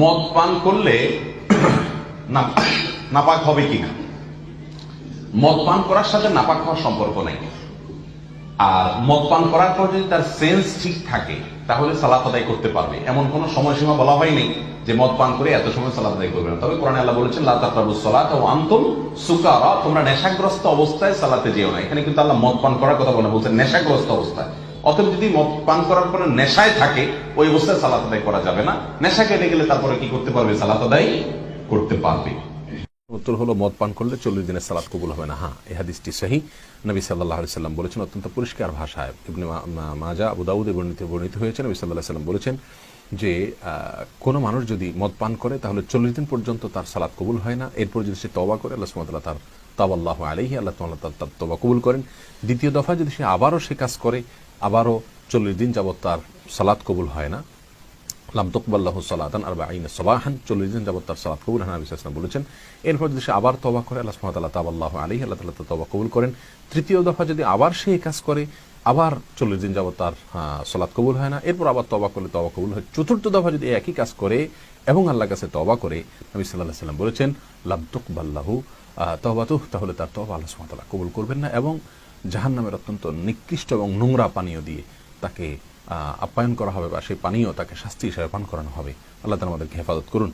মদ পান করলে নাপাক হবে কিনা? মদ পান করার সাথে নাপাক হওয়ার সম্পর্ক নেই। আর মদ পান করার পর যদি তার সেন্স ঠিক থাকে তাহলে সালাত আদায় করতে পারবে, এমন কোন সময়সীমা বলা হয়নি যে মদ পান করে এত সময় সালাত আদায় করবে না। তবে কোরআনে আল্লাহ বলেছেন লা তাকরাবুস সালাতা ওয়া আনতুম সুকারা, তোমরা নেশাগ্রস্ত অবস্থায় সালাতে যেও না। এখানে কিন্তু আল্লাহ মদ পান করার কথা বলে বলছেন নেশাগ্রস্ত অবস্থায়। অতএব যদি মদ পান করার পরে নেশায় থাকে ওই অবস্থায় সালাত আদায় করা যাবে না। নেশা কেটে গেলে তারপরে কি করতে পারবে? সালাত আদায় করতে পারবে। উত্তর হলো মদ পান করলে 40 দিনের সালাত কবুল হবে না। হ্যাঁ, এই হাদিসটি সহিহ। নবী সাল্লাল্লাহু আলাইহি সাল্লাম বলেছেন অত্যন্ত পরিষ্কার ভাষায়, ইবনে মাজাহ, আবু দাউদে বর্ণিত হয়েছে। নবী সাল্লাল্লাহু আলাইহি সাল্লাম বলেছেন যে কোন মানুষ যদি মদ পান করে তাহলে 40 দিন পর্যন্ত তার সালাত কবুল হয় না। এরপর যদি সে তওবা করে আল্লাহ সুবহানাহু ওয়া তাআলা তার তাওবাল্লাহু আলাইহি, আল্লাহ তাআলা তার তওবা কবুল করেন। দ্বিতীয় দফা যদি সে আবারও সে কাজ করে, আবারও 40 দিন যাবত তার সালাত কবুল হয় না, লাম তুকবাল লাহু সালাতান 40 সাবাহান, 40 দিন যাবত তার সালাত কবুল হয় না, নবী সাল্লাল্লাহু আলাইহি ওয়াসাল্লাম বলেছেন। এরপর যদি সে আবার তওবা করে আল্লাহ সুবহানাহু ওয়া তাআলা তাওবাল্লাহু আলাইহি, আল্লাহ তাআলা তার তওবা কবুল করেন। তৃতীয় দফা যদি আবার সে কাজ করে, আবার 40 দিন যাবত তার সালাত কবুল হয় না, এরপর আবার তওবা করলে তওবা কবুল হয়। চতুর্থ দফা যদি একই কাজ করে এবং আল্লাহর কাছে তওবা করে, নবী সাল্লাল্লাহু আলাইহি ওয়াসাল্লাম বলেছেন লাম তুকবাল লাহু তাওবাতুহু, তাহলে তার তওবা আল্লাহ সুবহানাহু ওয়া তাআলা কবুল করবেন না এবং জাহান্নামের অত্যন্ত নিকৃষ্ট এবং নোংরা পানীয় দিয়ে তাকে আপ্যায়ন করা হবে, বা সেই পানীয় তাকে শাস্তি হিসেবে পান করানো হবে। আল্লাহ তাআলা আমাদেরকে হেফাজত করুন।